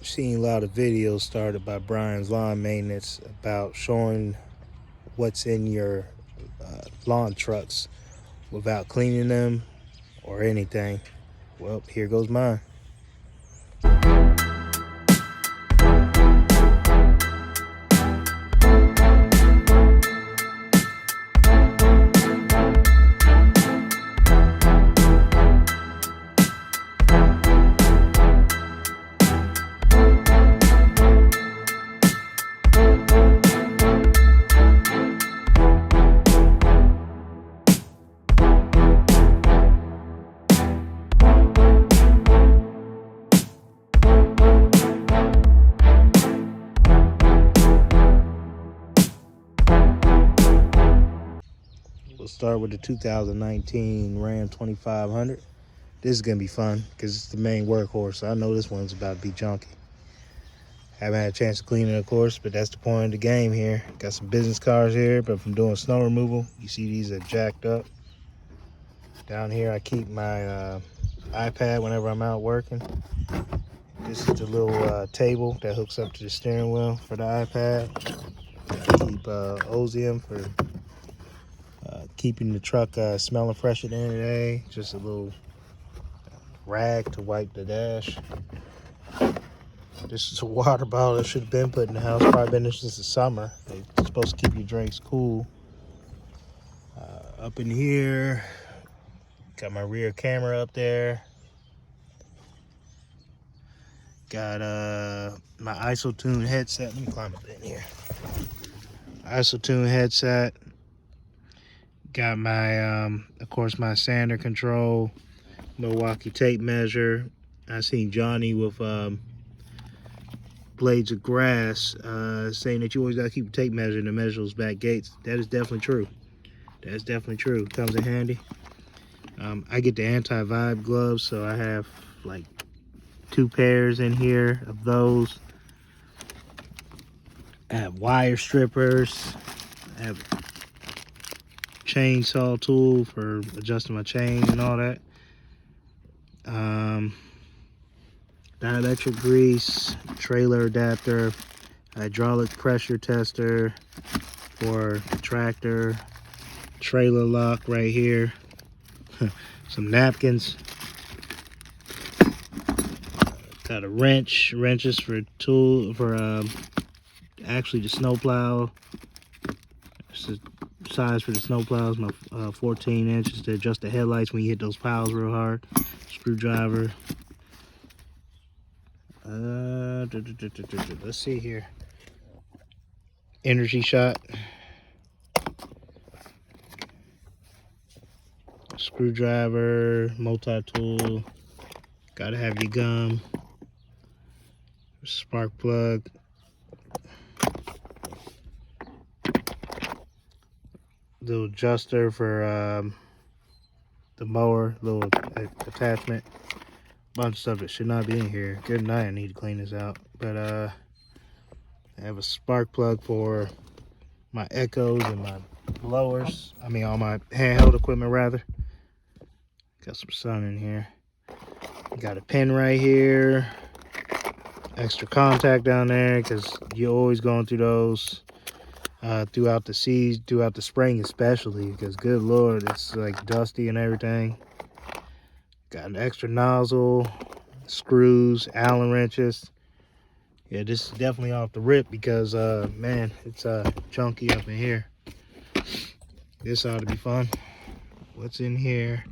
Seen a lot of videos started by Brian's Lawn Maintenance about showing what's in your lawn trucks without cleaning them or anything. Well, here goes mine. We'll start with the 2019 Ram 2500. This is going to be fun because it's the main workhorse. So I know this one's about to be junky. Haven't had a chance to clean it, of course, but that's the point of the game here. Got some business cars here, but from doing snow removal, you see these are jacked up. Down here, I keep my iPad whenever I'm out working. This is the little table that hooks up to the steering wheel for the iPad. I keep Ozium for keeping the truck smelling fresh at the end of the day. Just a little rag to wipe the dash. This is a water bottle that should have been put in the house. Probably been there since the summer. They're supposed to keep your drinks cool. Up in here, got my rear camera up there. Got my ISO-tune headset. Let me climb up in here. ISO-tune headset. Got my, of course, my sander control, Milwaukee tape measure. I seen Johnny with blades of grass saying that you always got to keep a tape measure to measure those back gates. That is definitely true. That's definitely true. Comes in handy. I get the anti-vibe gloves, so I have like 2 pairs in here of those. I have wire strippers. I have chainsaw tool for adjusting my chain and all that. Dielectric grease, trailer adapter, hydraulic pressure tester for the tractor, trailer lock right here, some napkins, got a wrenches for tool for actually the snowplow. It's the size for the snowplows, my 14 inches to adjust the headlights when you hit those piles real hard. Screwdriver. Let's see here. Energy shot. Screwdriver, multi-tool. Gotta have your gum. Spark plug. Little adjuster for the mower, little attachment. Bunch of stuff that should not be in here. Good night, I need to clean this out. But I have a spark plug for my echoes and my blowers. I mean, all my handheld equipment rather. Got some sun in here. Got a pin right here. Extra contact down there because you're always going through those throughout the season, throughout the spring especially, because good lord, it's like dusty and everything. Got an extra nozzle, screws, Allen wrenches. Yeah, this is definitely off the rip because man, it's chunky up in here. This ought to be fun. What's in here?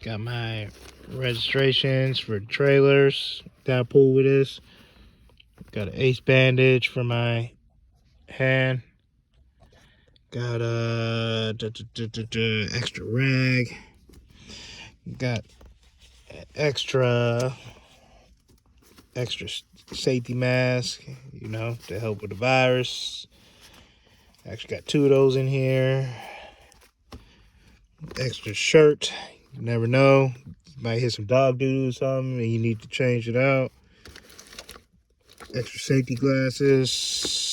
Got my registrations for trailers that I pull with this. Got an ace bandage for my hand. Got a extra rag. Got extra safety mask, you know, to help with the virus. Actually got 2 of those in here. Extra shirt. You never know. You might hit some dog doo or something and you need to change it out. Extra safety glasses.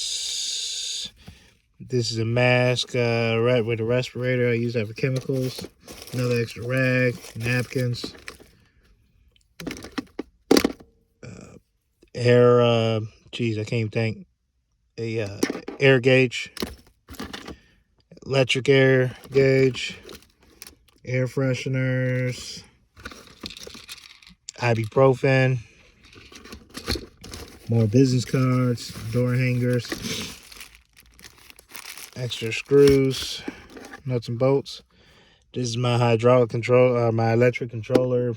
This is a mask right with a respirator. I use that for chemicals. Another extra rag, napkins. air, geez, I can't even think. A air gauge, electric air gauge, air fresheners, ibuprofen, more business cards, door hangers, extra screws, nuts and bolts. This is my hydraulic control, my electric controller,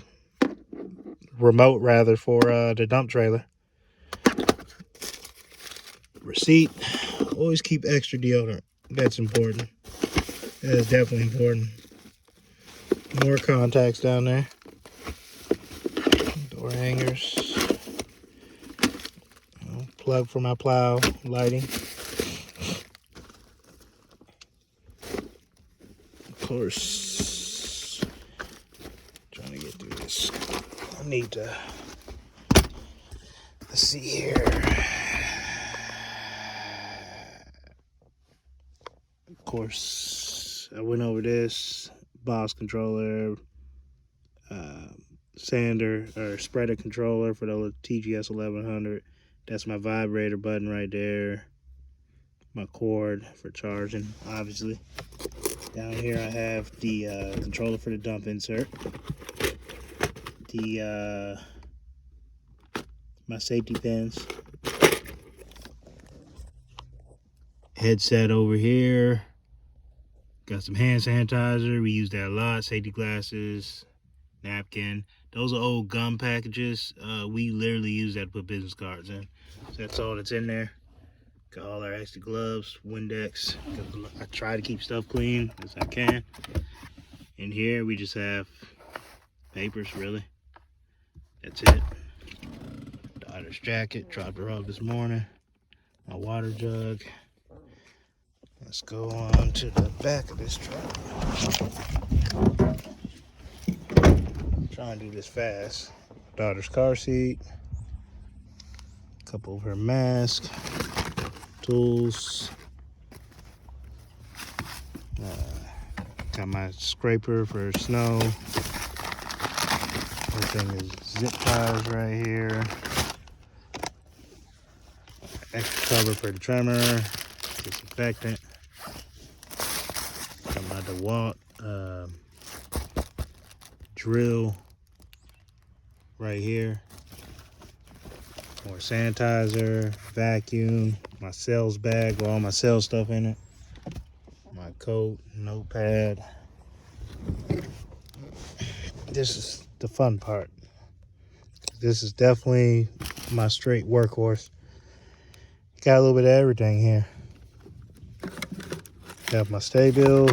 remote rather, for the dump trailer. Receipt. Always keep extra deodorant. That's important. That is definitely important. More contacts down there. Door hangers. Plug for my plow lighting. Of course, trying to get through this. I need to, let's see here. Of course, I went over this. Boss controller, sander or spreader controller for the TGS 1100. That's my vibrator button right there. My cord for charging, obviously. Down here I have the controller for the dump insert. The my safety pins. Headset over here. Got some hand sanitizer. We use that a lot. Safety glasses, napkin. Those are old gum packages. We literally use that to put business cards in. So that's all that's in there. Got all our extra gloves, Windex. I try to keep stuff clean as I can. In here we just have papers, really. That's it. Daughter's jacket, dropped her off this morning. My water jug. Let's go on to the back of this truck. Trying to do this fast. Daughter's car seat. A couple of her masks. Tools. Got my scraper for snow. Everything is zip ties right here. Extra cover for the trimmer. Disinfectant. Got my DeWalt drill right here. More sanitizer, vacuum, my sales bag with all my sales stuff in it. My coat, notepad. This is the fun part. This is definitely my straight workhorse. Got a little bit of everything here. Got my stay bill.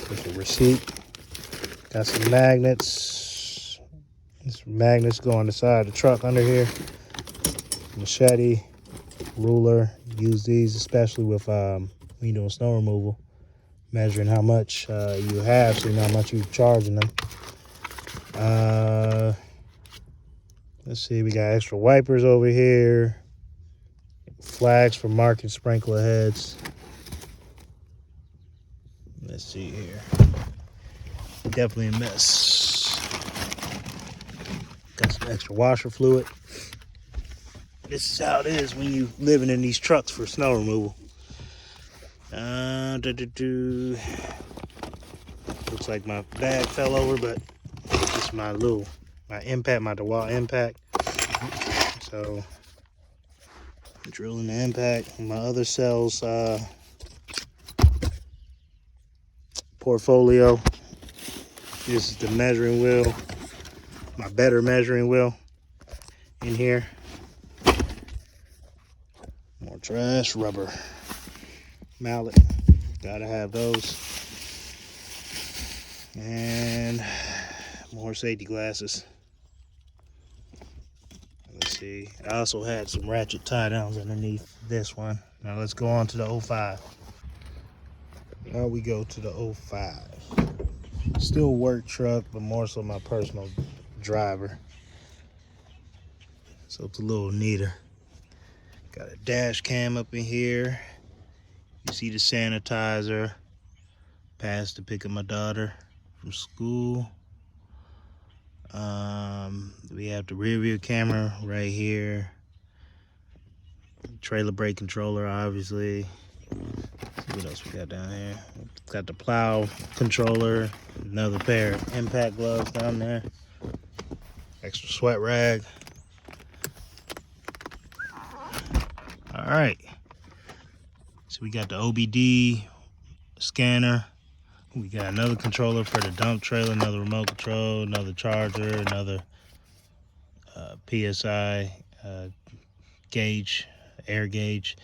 There's a receipt. Got some magnets. Some magnets go on the side of the truck under here. Machete, ruler. Use these especially with when you're doing snow removal. Measuring how much you have, so you know how much you're charging them. Let's see, we got extra wipers over here. Flags for marking sprinkler heads. Let's see here. Definitely a mess. Got some extra washer fluid. This is how it is when you living in these trucks for snow removal. Looks like my bag fell over, but it's my impact, my DeWalt impact. So drilling the impact. My other cells portfolio. This is the measuring wheel, my better measuring wheel in here. More trash, rubber mallet, gotta have those. And more safety glasses. Let's see, I also had some ratchet tie downs underneath this one. Now let's go on to the 05. Now we go to the 05. Still work truck, but more so my personal driver. So it's a little neater. Got a dash cam up in here. You see the sanitizer. Passed to pick up my daughter from school. We have the rear view camera right here. Trailer brake controller, obviously. Let's see what else we got down here. Got the plow controller. Another pair of impact gloves down there. Extra sweat rag. All right. So we got the OBD scanner. We got another controller for the dump trailer, another remote control, another charger, another PSI gauge, air gauge.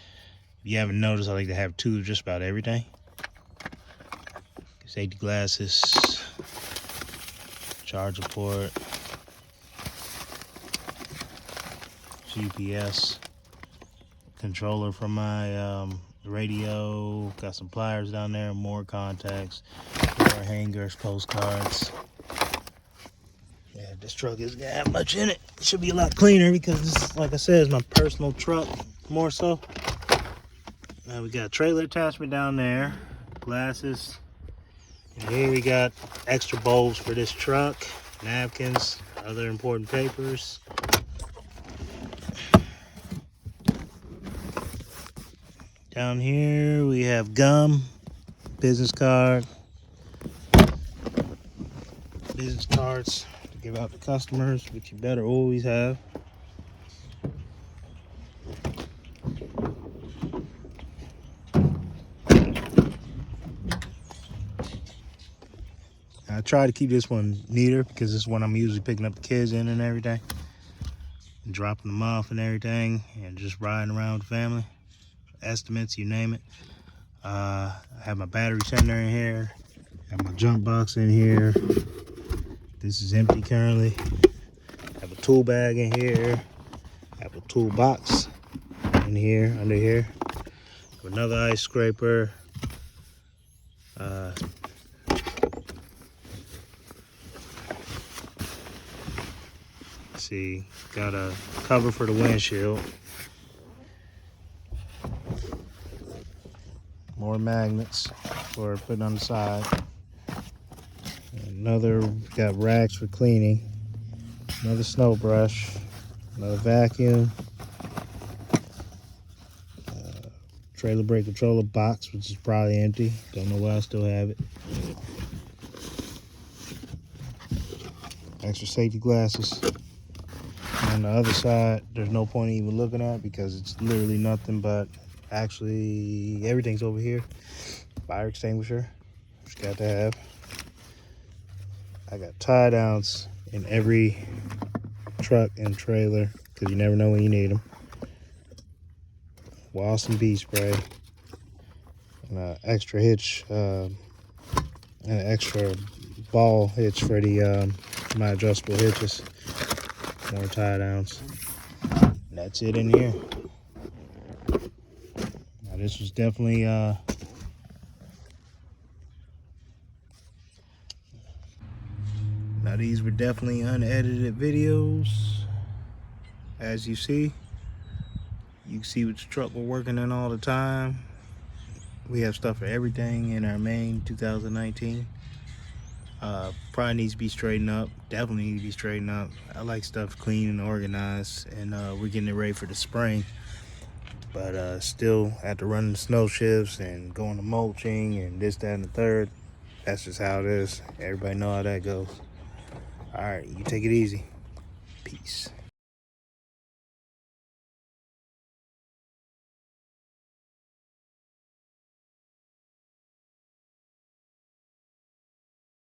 If you haven't noticed, I like to have two of just about everything. Safety glasses, charger port, GPS, controller for my radio, got some pliers down there, more contacts, more hangers, postcards. Yeah, this truck isn't gonna have much in it. It should be a lot cleaner because this, like I said, is my personal truck more so. Now we got a trailer attachment down there, glasses. And here we got extra bowls for this truck, napkins, other important papers. Down here we have gum, business card, business cards to give out to customers, which you better always have. I try to keep this one neater because this is one I'm usually picking up the kids in and everything, and dropping them off and everything, and just riding around with the family. Estimates, you name it. I have my battery center in here, have my jump box in here. This is empty currently. Have a tool bag in here, have a toolbox in here, under here. Have another ice scraper. See, got a cover for the windshield. More magnets for putting on the side. Another, got racks for cleaning. Another snow brush. Another vacuum. Trailer brake controller box, which is probably empty. Don't know why I still have it. Extra safety glasses. On the other side, there's no point in even looking at because it's literally nothing but, actually, everything's over here. Fire extinguisher, which got to have. I got tie downs in every truck and trailer because you never know when you need them. Wasp bee spray, and an extra hitch, and an extra ball hitch for the my adjustable hitches. More tie downs. And that's it in here. Now this was definitely now these were definitely unedited videos. As you see, you can see which truck we're working in all the time. We have stuff for everything in our main 2019. Probably needs to be straightened up. Definitely needs to be straightened up. I like stuff clean and organized, and we're getting it ready for the spring. But still after running the snow shifts and going to mulching and this, that, and the third. That's just how it is. Everybody know how that goes. All right, you take it easy. Peace.